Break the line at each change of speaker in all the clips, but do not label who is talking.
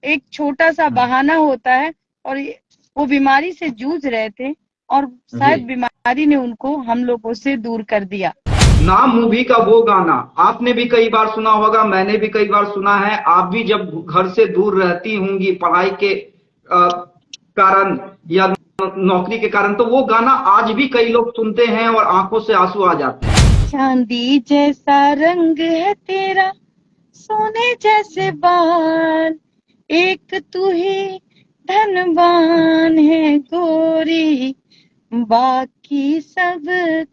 एक छोटा सा बहाना होता है, और वो बीमारी से जूझ रहे थे और शायद बीमारी ने उनको हम लोगों से दूर कर दिया।
नाम मूवी का वो गाना आपने भी कई बार सुना होगा, मैंने भी कई बार सुना है। आप भी जब घर से दूर रहती होंगी पढ़ाई के कारण या नौकरी के कारण, तो वो गाना आज भी कई लोग सुनते हैं और आंखों से आंसू आ जाते हैं।
चांदी जैसा रंग है तेरा, सोने जैसे बाल, एक तू ही धनवान है गोरी, बाकी सब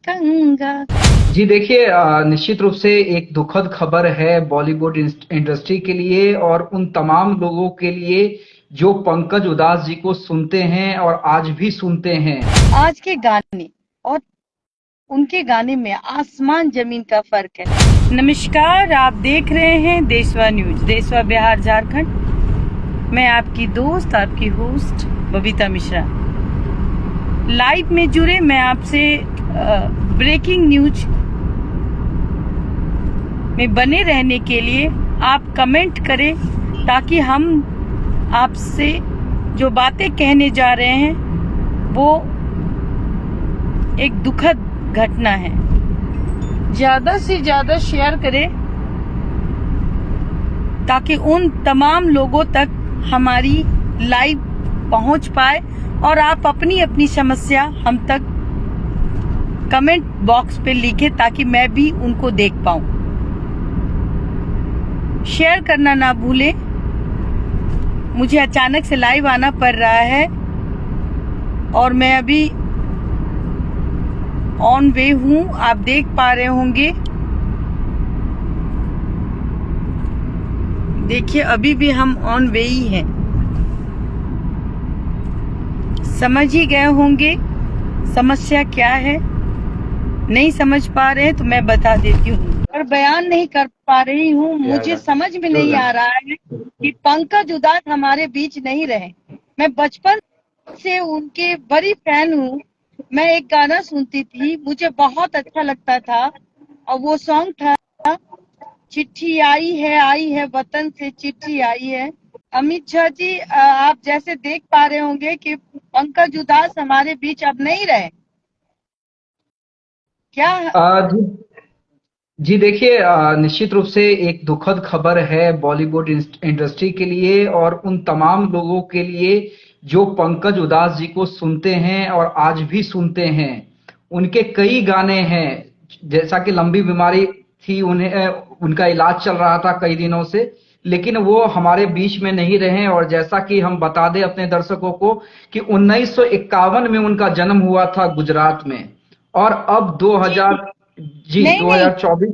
कंगाल।
जी देखिए, निश्चित रूप से एक दुखद खबर है बॉलीवुड इंडस्ट्री के लिए और उन तमाम लोगों के लिए जो पंकज उधास जी को सुनते हैं और आज भी सुनते हैं।
आज के गाने और उनके गाने में आसमान जमीन का फर्क है। नमस्कार, आप देख रहे हैं देशवा न्यूज, देशवा बिहार झारखंड। मैं आपकी दोस्त, आपकी होस्ट बबीता मिश्रा। लाइव में जुड़े मैं आपसे ब्रेकिंग न्यूज में बने रहने के लिए आप कमेंट करें, ताकि हम आपसे जो बातें कहने जा रहे हैं वो एक दुखद घटना है। ज्यादा से ज्यादा शेयर करें ताकि उन तमाम लोगों तक हमारी लाइव पहुंच पाए और आप अपनी अपनी समस्या हम तक कमेंट बॉक्स पे लिखें, ताकि मैं भी उनको देख पाऊं। शेयर करना ना भूलें। मुझे अचानक से लाइव आना पड़ रहा है और मैं अभी ऑन वे हूँ, आप देख पा रहे होंगे। देखिए, अभी भी हम ऑन वे ही हैं। समझ ही गए होंगे समस्या क्या है। नहीं समझ पा रहे हैं तो मैं बता देती हूँ, और बयान नहीं कर पा रही हूँ। मुझे समझ में नहीं आ रहा है कि पंकज उधास हमारे बीच नहीं रहे। मैं बचपन से उनके बड़ी फैन हूँ। मैं एक गाना सुनती थी, मुझे बहुत अच्छा लगता था, और वो सॉन्ग था चिट्ठी आई है वतन से चिट्ठी आई है। अमित शाह जी, आप जैसे देख पा रहे होंगे कि पंकज उधास हमारे बीच अब नहीं रहे। क्या
जी जी देखिए, निश्चित रूप से एक दुखद खबर है बॉलीवुड इंडस्ट्री के लिए और उन तमाम लोगों के लिए जो पंकज उधास जी को सुनते हैं और आज भी सुनते हैं। उनके कई गाने हैं, जैसा कि लंबी बीमारी थी, उन्हें उनका इलाज चल रहा था कई दिनों से, लेकिन वो हमारे बीच में नहीं रहे। और जैसा कि हम बता दें अपने दर्शकों को कि 1951 में उनका जन्म हुआ था गुजरात में, और अब 2000 जी
नहीं नहीं,
2024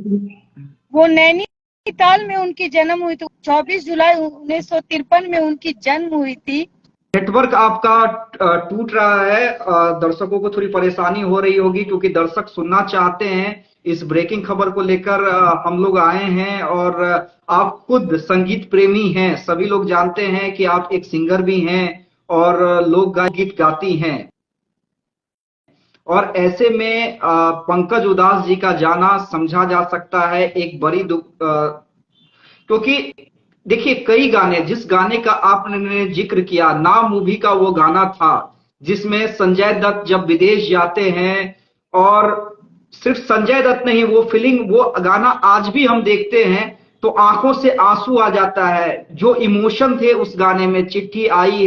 वो नैनीताल में उनकी जन्म हुई थी। 24 जुलाई 1953 में उनकी जन्म हुई थी।
नेटवर्क आपका टूट रहा है। दर्शकों को थोड़ी परेशानी हो रही होगी क्योंकि दर्शक सुनना चाहते हैं। इस ब्रेकिंग खबर को लेकर हम लोग आए हैं, और आप खुद संगीत प्रेमी हैं, सभी लोग जानते हैं कि आप एक सिंगर भी हैं और लोक गीत गाती हैं। और ऐसे में पंकज उधास जी का जाना समझा जा सकता है एक बड़ी दुख, क्योंकि देखिए कई गाने, जिस गाने का आपने जिक्र किया, नाम मूवी का वो गाना था जिसमें संजय दत्त जब विदेश जाते हैं, और सिर्फ संजय दत्त नहीं, वो फीलिंग, वो गाना आज भी हम देखते हैं तो आंखों से आंसू आ जाता है। जो इमोशन थे उस गाने में, चिट्ठी आई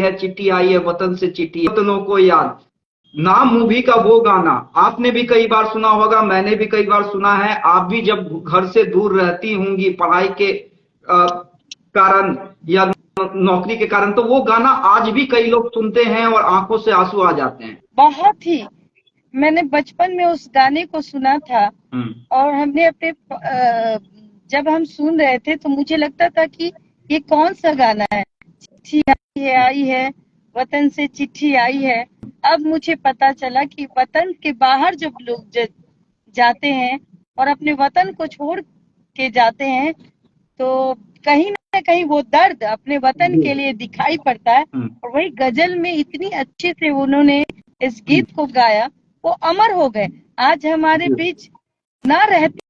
है वतन से चिट्ठी, वतनों को याद, नाम मूवी का वो गाना आपने भी कई बार सुना होगा, मैंने भी कई बार सुना है। आप भी जब घर से दूर रहती होंगी पढ़ाई के कारण या नौकरी के कारण, तो वो गाना आज भी कई लोग सुनते हैं और आंखों से आंसू आ जाते हैं।
बहुत ही, मैंने बचपन में उस गाने को सुना था, और हमने अपने जब हम सुन रहे थे तो मुझे लगता था कि ये कौन सा गाना है। चिट्ठी आई है वतन से चिट्ठी आई है। अब मुझे पता चला कि वतन के बाहर जब लोग जाते हैं और अपने वतन को छोड़ के जाते हैं, तो कहीं ना कहीं वो दर्द अपने वतन के लिए दिखाई पड़ता है। और वही गजल में इतनी अच्छे से उन्होंने इस गीत को गाया, वो अमर हो गए। आज हमारे बीच ना रहते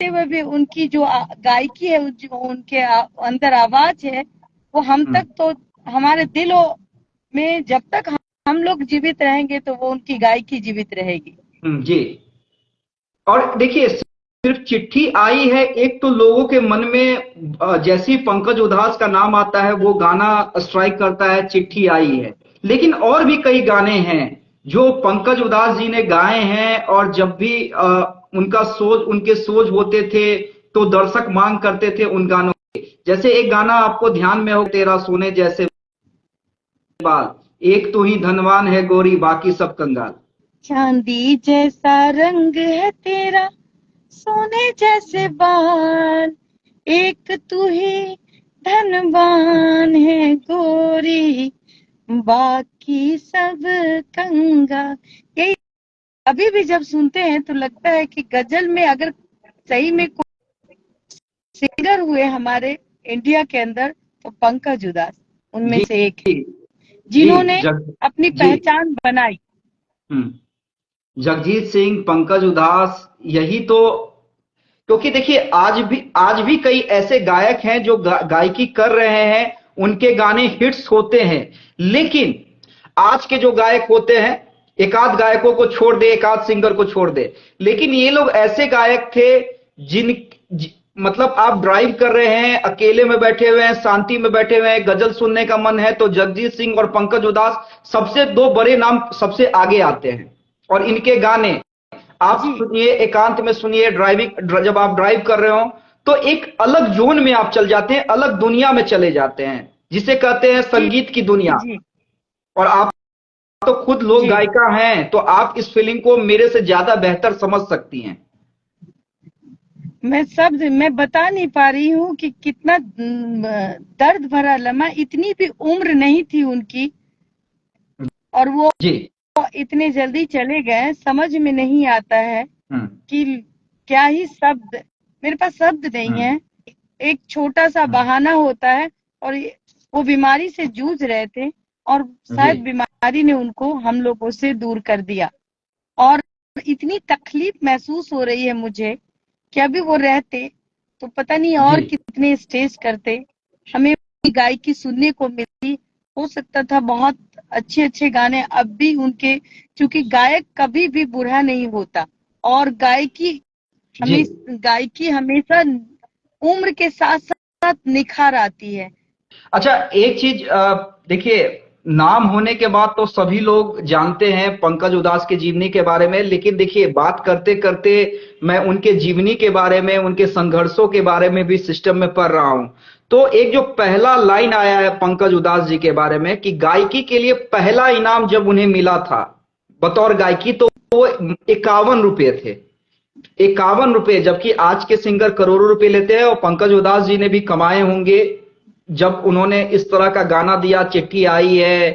हुए भी उनकी जो गायकी है, जो उनके अंदर आवाज है, वो हम तक तो हमारे दिलों में जब तक हम लोग जीवित रहेंगे तो वो उनकी गायकी जीवित रहेगी।
जी। और देखिए, सिर्फ चिट्ठी आई है, एक तो लोगों के मन में जैसे ही पंकज उधास का नाम आता है वो गाना स्ट्राइक करता है, चिट्ठी आई है। लेकिन और भी कई गाने हैं जो पंकज उधास जी ने गाए हैं, और जब भी उनके सोच होते थे तो दर्शक मांग करते थे उन गानों की। जैसे एक गाना आपको ध्यान में हो, तेरा सोने जैसे बाल, एक तू ही धनवान है गोरी बाकी सब कंगाल।
चांदी जैसा रंग है तेरा, सोने जैसे बाल, एक तू ही धनवान है गोरी, बाकी सब कंगाल। यही अभी भी जब सुनते हैं तो लगता है कि गजल में अगर सही में सिंगर हुए हमारे इंडिया के अंदर तो पंकज उधास उनमें
जी
से एक है,
जी
जिन्होंने अपनी
जी।
पहचान बनाई।
जगजीत सिंह, पंकज उधास, यही तो। क्योंकि देखिए, आज भी कई ऐसे गायक हैं जो गायकी कर रहे हैं, उनके गाने हिट्स होते हैं। लेकिन आज के जो गायक होते हैं, एक आध गायकों को छोड़ दे, एक आध सिंगर को छोड़ दे, लेकिन ये लोग ऐसे गायक थे मतलब आप ड्राइव कर रहे हैं, अकेले में बैठे हुए हैं, शांति में बैठे हुए हैं, गजल सुनने का मन है तो जगजीत सिंह और पंकज उधास सबसे दो बड़े नाम सबसे आगे आते हैं। और इनके गाने आप सुनिए, एकांत में सुनिए, जब आप ड्राइव कर रहे हो तो एक अलग जोन में आप चल जाते हैं, अलग दुनिया में चले जाते हैं, जिसे कहते हैं संगीत की दुनिया। और आप तो खुद लोग गायिका हैं, तो आप इस फीलिंग को मेरे से ज्यादा बेहतर समझ सकती हैं।
मैं बता नहीं पा रही हूँ कि कितना दर्द भरा लम्हा, इतनी भी उम्र नहीं थी उनकी और वो इतने जल्दी चले गए। समझ में नहीं आता है कि क्या ही शब्द, मेरे पास शब्द नहीं है। एक छोटा सा बहाना होता है, और वो बीमारी से जूझ रहे थे और शायद बीमारी ने उनको हम लोगों से दूर कर दिया। और इतनी तकलीफ महसूस हो रही है मुझे कि अभी वो रहते तो पता नहीं और कितने स्टेज करते, हमें गायकी सुनने को मिलती। हो सकता था बहुत अच्छे अच्छे गाने अब भी उनके, क्योंकि गायक कभी भी बुरा नहीं होता और गायकी हमेशा उम्र के साथ साथ निखार आती है।
अच्छा, एक चीज देखिए, नाम होने के बाद तो सभी लोग जानते हैं पंकज उधास के जीवनी के बारे में, लेकिन देखिए, बात करते करते मैं उनके जीवनी के बारे में, उनके संघर्षों के बारे में भी सिस्टम में पढ़ रहा हूं। तो एक जो पहला लाइन आया है पंकज उधास जी के बारे में कि गायकी के लिए पहला इनाम जब उन्हें मिला था बतौर गायकी, तो वो 51 रुपए थे। 51 रुपए, जबकि आज के सिंगर करोड़ों रुपए लेते हैं, और पंकज उधास जी ने भी कमाए होंगे जब उन्होंने इस तरह का गाना दिया, चिट्ठी आई है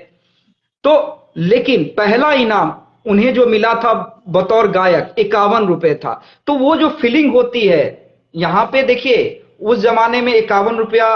तो। लेकिन पहला इनाम उन्हें जो मिला था बतौर गायक 51 रुपए था। तो वो जो फीलिंग होती है यहां पे, देखिए उस जमाने में 51 रुपया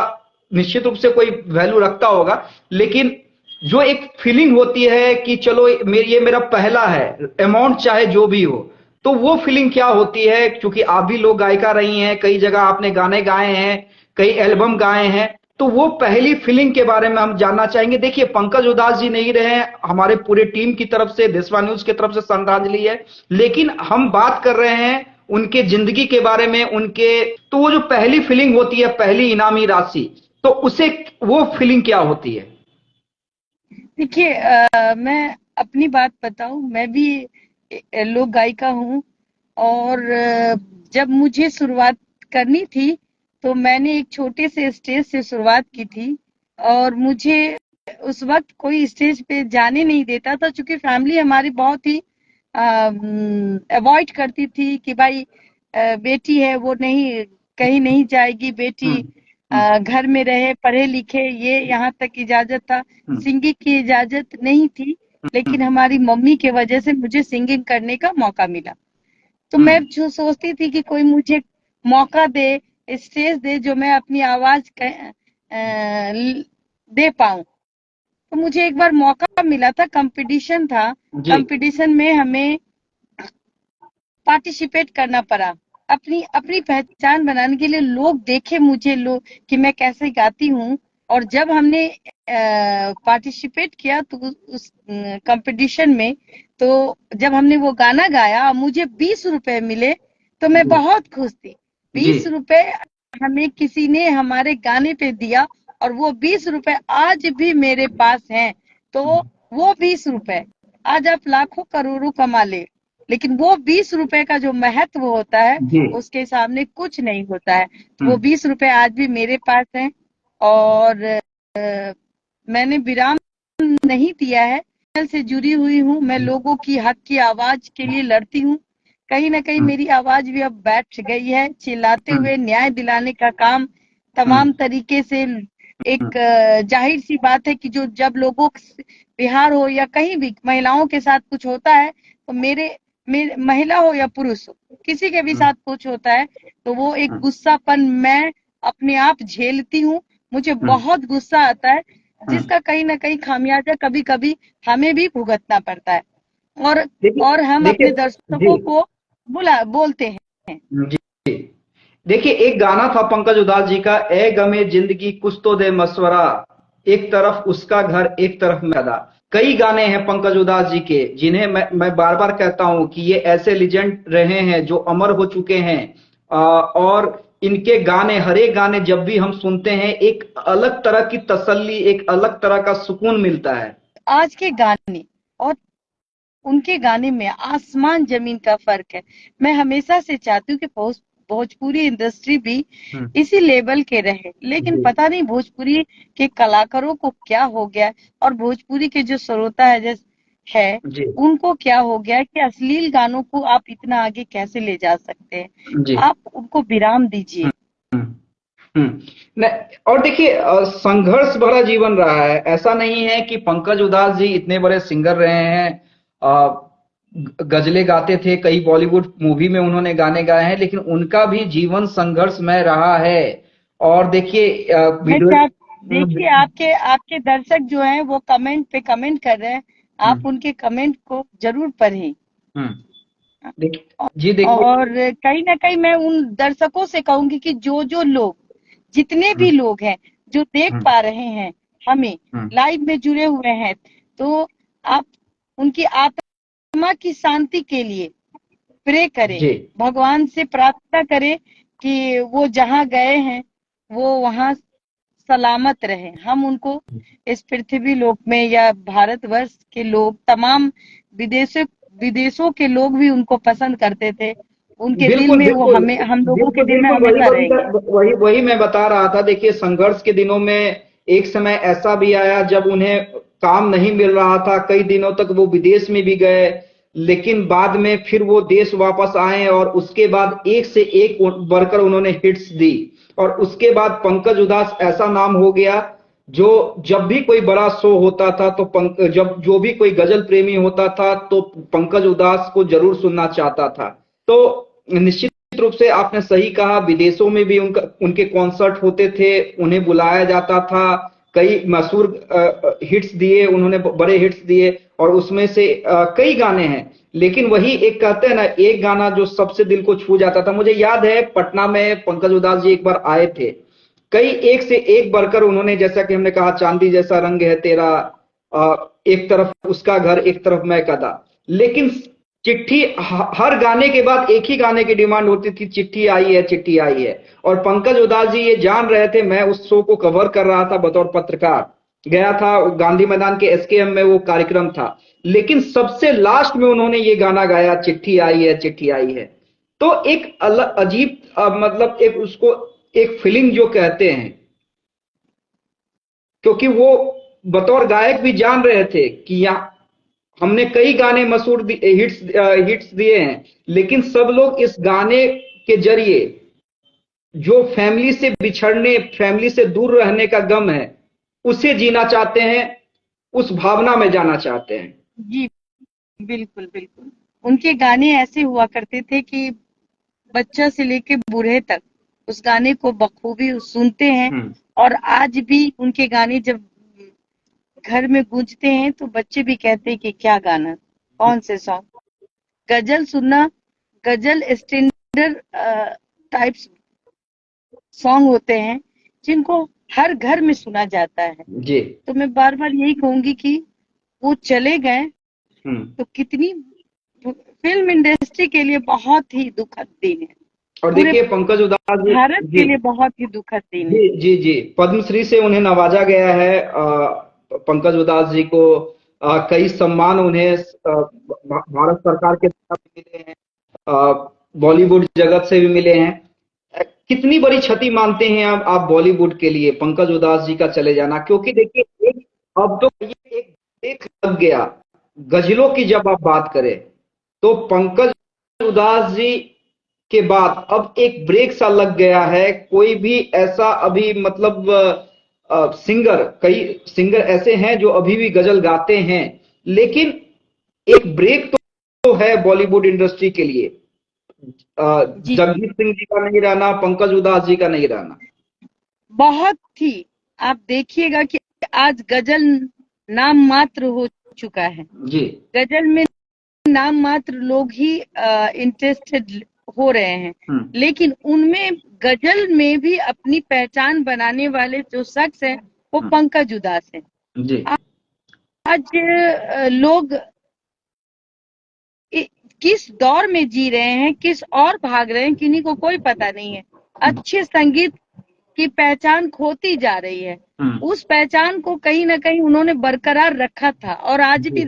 निश्चित रूप से कोई वैल्यू रखता होगा, लेकिन जो एक फीलिंग होती है कि चलो ये मेरा पहला है, अमाउंट चाहे जो भी हो, तो वो फीलिंग क्या होती है। क्योंकि आप भी लोग गायिका रही हैं, कई जगह आपने गाने गाए हैं, कई एल्बम गाए हैं, तो वो पहली फीलिंग के बारे में हम जानना चाहेंगे। देखिए, पंकज उधास जी नहीं रहे, हमारे पूरे टीम की तरफ से, देशवा न्यूज की तरफ से श्रद्धांजलि है, लेकिन हम बात कर रहे हैं उनके जिंदगी के बारे में, उनके, तो वो जो पहली फीलिंग होती है, पहली इनामी राशि, तो उसे वो फीलिंग क्या होती है।
देखिए, मैं अपनी बात बताऊं, मैं भी लोक गायिका हूँ और जब मुझे शुरुआत करनी थी तो मैंने एक छोटे से स्टेज से शुरुआत की थी और मुझे उस वक्त कोई स्टेज पे जाने नहीं देता था, क्योंकि फैमिली हमारी बहुत ही अवॉइड करती थी कि भाई बेटी है वो नहीं, कहीं नहीं जाएगी बेटी, घर में रहे, पढ़े लिखे, ये यहाँ तक इजाजत था। सिंगिंग की इजाजत नहीं थी, लेकिन हमारी मम्मी के वजह से मुझे सिंगिंग करने का मौका मिला। तो मैं जो सोचती थी कि कोई मुझे मौका दे, स्टेज दे, जो मैं अपनी आवाज दे पाऊं। तो मुझे एक बार मौका मिला था, कंपटीशन था, कंपटीशन में हमें पार्टिसिपेट करना पड़ा। अपनी अपनी पहचान बनाने के लिए लोग देखे मुझे, लोग कि मैं कैसे गाती हूँ, और जब हमने पार्टिसिपेट किया तो उस कंपटीशन में, तो जब हमने वो गाना गाया मुझे 20 रुपए मिले, तो मैं बहुत खुश थी। 20 रुपए हमें किसी ने हमारे गाने पे दिया, और वो 20 रुपए आज भी मेरे पास हैं। तो वो 20 रुपए आज आप लाखों करोड़ों कमा ले, लेकिन वो 20 रुपए का जो महत्व होता है उसके सामने कुछ नहीं होता है। वो 20 रुपए आज भी मेरे पास हैं, और मैंने विराम नहीं दिया है, से जुड़ी हुई हूँ। मैं लोगों की हक की आवाज के लिए लड़ती हूँ। कहीं ना कहीं मेरी आवाज भी अब बैठ गई है। चिल्लाते हुए न्याय दिलाने का काम तमाम तरीके से, एक जाहिर सी बात है कि जो जब लोगों बिहार हो या कहीं भी महिलाओं के साथ कुछ होता है, तो मेरे महिला हो या पुरुष हो, किसी के भी साथ कुछ होता है, तो वो एक गुस्सापन मैं अपने आप झेलती हूँ। मुझे बहुत गुस्सा आता है, जिसका कहीं ना कहीं खामियाजा कभी कभी हमें भी भुगतना पड़ता है, और हम अपने दर्शकों को बोलते हैं।
जी, देखिए एक गाना था पंकज उधास जी का, ए गमे जिंदगी कुछ तो दे मशवरा, एक तरफ उसका घर एक तरफ मैदा। कई गाने हैं पंकज उधास जी के जिन्हें मैं बार बार कहता हूं कि ये ऐसे लीजेंड रहे हैं जो अमर हो चुके हैं, और इनके गाने, हर एक गाने जब भी हम सुनते हैं एक अलग तरह की तसल्ली, एक अलग तरह का सुकून मिलता है।
आज के गाने और उनके गाने में आसमान जमीन का फर्क है। मैं हमेशा से चाहती हूँ कि भोजपुरी इंडस्ट्री भी इसी लेवल के रहे, लेकिन पता नहीं भोजपुरी के कलाकारों को क्या हो गया, और भोजपुरी के जो श्रोता है उनको क्या हो गया कि अश्लील गानों को आप इतना आगे कैसे ले जा सकते हैं। आप उनको विराम दीजिए।
और देखिए संघर्ष भरा जीवन रहा है। ऐसा नहीं है कि पंकज उधास जी इतने बड़े सिंगर रहे हैं, गजलें गाते थे, कई बॉलीवुड मूवी में उन्होंने गाने गाए हैं, लेकिन उनका भी जीवन संघर्षमय रहा है। और देखिए
आपके दर्शक जो हैं वो कमेंट पे कमेंट कर रहे हैं, आप उनके कमेंट को जरूर पढ़ें।
देखिए
और कहीं ना कहीं मैं उन दर्शकों से कहूंगी कि जो लोग, जितने भी लोग हैं जो देख पा रहे हैं हमें लाइव में जुड़े हुए हैं, तो आप उनकी आत्मा की शांति के लिए प्रे करें, भगवान से प्रार्थना करें कि वो जहाँ गए हैं वो वहाँ सलामत रहे। हम उनको इस पृथ्वी लोक में, या भारतवर्ष के लोग, तमाम विदेशों के लोग भी उनको पसंद करते थे। उनके दिल में वो हम लोगों के दिल में हमेशा रहेंगे।
वही मैं बता रहा था। देखिए संघर्ष के दिनों में एक समय ऐसा भी आया जब उन्हें काम नहीं मिल रहा था, कई दिनों तक वो विदेश में भी गए, लेकिन बाद में फिर वो देश वापस आए और उसके बाद एक से एक बढ़कर उन्होंने हिट्स दी। और उसके बाद पंकज उधास ऐसा नाम हो गया जो जब भी कोई बड़ा शो होता था तो जब जो भी कोई गजल प्रेमी होता था तो पंकज उधास को जरूर सुनना चाहता था। तो निश्चित रूप से आपने सही कहा, विदेशों में भी उनके कॉन्सर्ट होते थे, उन्हें बुलाया जाता था, कई मशहूर हिट्स दिए उन्होंने, बड़े हिट्स दिए, और उसमें से कई गाने हैं। लेकिन वही एक कहते हैं ना, एक गाना जो सबसे दिल को छू जाता था। मुझे याद है पटना में पंकज उधास जी एक बार आए थे, कई एक से एक बढ़कर उन्होंने, जैसा कि हमने कहा, चांदी जैसा रंग है तेरा, एक तरफ उसका घर एक तरफ मैं कदा। लेकिन चिट्ठी, हर गाने के बाद एक ही गाने की डिमांड होती थी, चिट्ठी आई है, चिट्ठी आई है। और पंकज उधास जी ये जान रहे थे। मैं उस शो को कवर कर रहा था बतौर पत्रकार, गया था गांधी मैदान के SKM में, वो कार्यक्रम था, लेकिन सबसे लास्ट में उन्होंने ये गाना गाया, चिट्ठी आई है, चिट्ठी आई है। तो एक अलग अजीब मतलब एक उसको एक फीलिंग जो कहते हैं, क्योंकि वो बतौर गायक भी जान रहे थे कि यहाँ हमने कई गाने मशहूर हिट्स दिए हैं, लेकिन सब लोग इस गाने के जरिए जो फैमिली से बिछड़ने, फैमिली से दूर रहने का गम है, उसे जीना चाहते हैं, उस भावना में जाना चाहते हैं।
जी बिल्कुल बिल्कुल। उनके गाने ऐसे हुआ करते थे कि बच्चा से लेके बूढ़े तक उस गाने को बखूबी सुनते हैं। और आज भी उनके गाने जब घर में गूंजते हैं तो बच्चे भी कहते हैं कि क्या गाना, कौन से सॉन्ग। गजल सुनना, गजल स्टैंडर्ड टाइप्स सॉन्ग होते हैं जिनको हर घर में सुना जाता है
जी।
तो मैं बार बार यही कहूंगी कि वो चले गए तो कितनी फिल्म इंडस्ट्री के लिए बहुत ही दुखद दिन है
और
पूरे
देखिए पंकज उधास जी,
भारत के लिए बहुत ही दुखद दिन है।
जी जी जी, पद्मश्री से उन्हें नवाजा गया है। पंकज उधास जी को कई सम्मान उन्हें भारत सरकार के तरफ मिले हैं, बॉलीवुड जगत से भी मिले हैं। कितनी बड़ी क्षति मानते हैं आप बॉलीवुड के लिए पंकज उधास जी का चले जाना? क्योंकि देखिए अब तो ये एक ब्रेक लग गया। गजलों की जब आप बात करें तो पंकज उधास जी के बाद अब एक ब्रेक सा लग गया है। कोई भी ऐसा अभी मतलब सिंगर, कई सिंगर ऐसे हैं जो अभी भी गजल गाते हैं, लेकिन एक ब्रेक तो है बॉलीवुड इंडस्ट्री के लिए। जगजीत सिंह जी का नहीं रहना, पंकज उधास जी का नहीं रहना
बहुत ही, आप देखिएगा कि आज गजल नाम मात्र हो चुका है
जी।
गजल में नाम मात्र लोग ही इंटरेस्टेड हो रहे हैं, लेकिन उनमें गजल में भी अपनी पहचान बनाने वाले जो शख्स है वो पंकज उधास है
जी।
आज लोग किस दौर में जी रहे हैं, किस और भाग रहे हैं, किन्हीं को कोई पता नहीं है। अच्छे संगीत की पहचान खोती जा रही है। उस पहचान को कहीं ना कहीं उन्होंने बरकरार रखा था और आज भी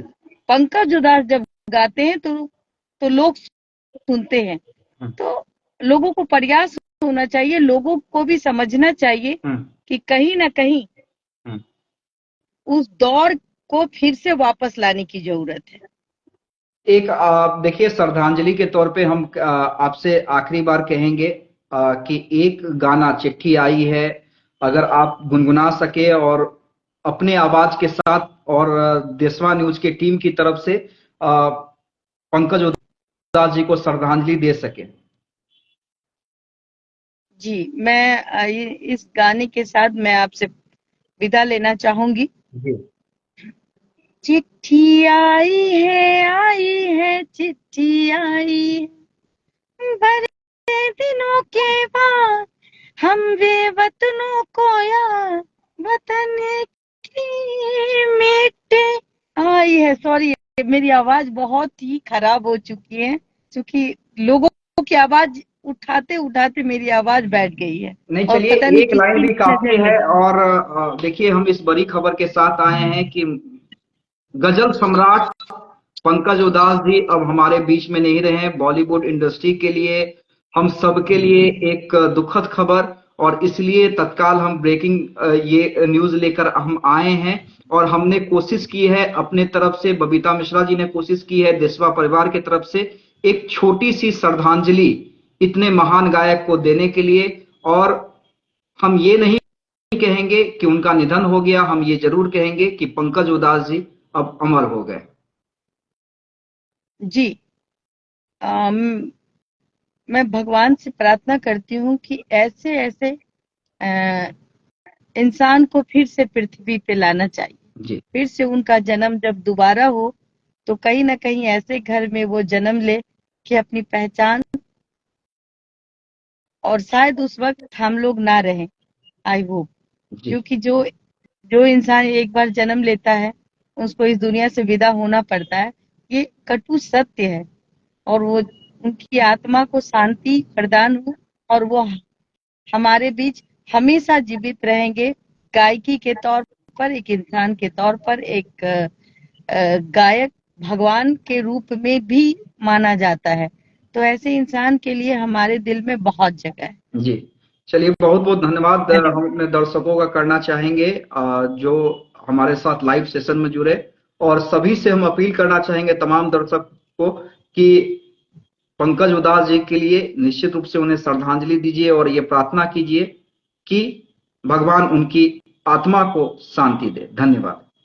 पंकज उधास जब गाते हैं तो लोग सुनते हैं। तो लोगों को प्रयास होना चाहिए, लोगों को भी समझना चाहिए कि कहीं ना कहीं उस दौर को फिर से वापस लाने की जरूरत है।
एक देखिए श्रद्धांजलि के तौर पे हम आपसे आखिरी बार कहेंगे कि एक गाना चिट्ठी आई है, अगर आप गुनगुना सके और अपने आवाज के साथ और देशवा न्यूज के टीम की तरफ से पंकज उधास जी को श्रद्धांजलि दे सके।
जी, मैं इस गाने के साथ मैं आपसे विदा लेना चाहूंगी। चिट्ठी आई है चिट्ठी आई, बड़े दिनों के बाद हम बेवतनों को याद वतन की मिट्टी आई है। सॉरी, मेरी आवाज बहुत ही खराब हो चुकी है क्योंकि लोगों की आवाज उठाते उठाते मेरी आवाज बैठ गई है।
नहीं चलिए, एक लाइन भी काफी है। और देखिए हम इस बड़ी खबर के साथ आए हैं कि गजल सम्राट पंकज उधास जी अब हमारे बीच में नहीं रहे। बॉलीवुड इंडस्ट्री के लिए, हम सब के लिए एक दुखद खबर, और इसलिए तत्काल हम ब्रेकिंग ये न्यूज लेकर हम आए हैं। और हमने कोशिश की है अपने तरफ से, बबीता मिश्रा जी ने कोशिश की है देशवा परिवार की तरफ से एक छोटी सी श्रद्धांजलि इतने महान गायक को देने के लिए। और हम ये नहीं कहेंगे कि उनका निधन हो गया, हम ये जरूर कहेंगे कि पंकज उधास जी अब अमर हो गए।
जी, मैं भगवान से प्रार्थना करती हूँ कि ऐसे ऐसे इंसान को फिर से पृथ्वी पे लाना चाहिए
जी।
फिर से उनका जन्म जब दोबारा हो तो कहीं ना कहीं ऐसे घर में वो जन्म ले कि अपनी पहचान, और शायद उस वक्त हम लोग ना रहें, आई होप। क्योंकि जो इंसान एक बार जन्म लेता है उसको इस दुनिया से विदा होना पड़ता है, ये कटु सत्य है। और वो उनकी आत्मा को शांति प्रदान हो और वो हमारे बीच हमेशा जीवित रहेंगे, गायकी के तौर पर, एक इंसान के तौर पर, एक गायक भगवान के रूप में भी माना जाता है। तो ऐसे इंसान के लिए हमारे दिल में बहुत जगह है।
जी चलिए, बहुत बहुत धन्यवाद हम अपने दर्शकों का करना चाहेंगे जो हमारे साथ लाइव सेशन में जुड़े। और सभी से हम अपील करना चाहेंगे तमाम दर्शक को कि पंकज उधास जी के लिए निश्चित रूप से उन्हें श्रद्धांजलि दीजिए और ये प्रार्थना कीजिए कि भगवान उनकी आत्मा को शांति दे। धन्यवाद।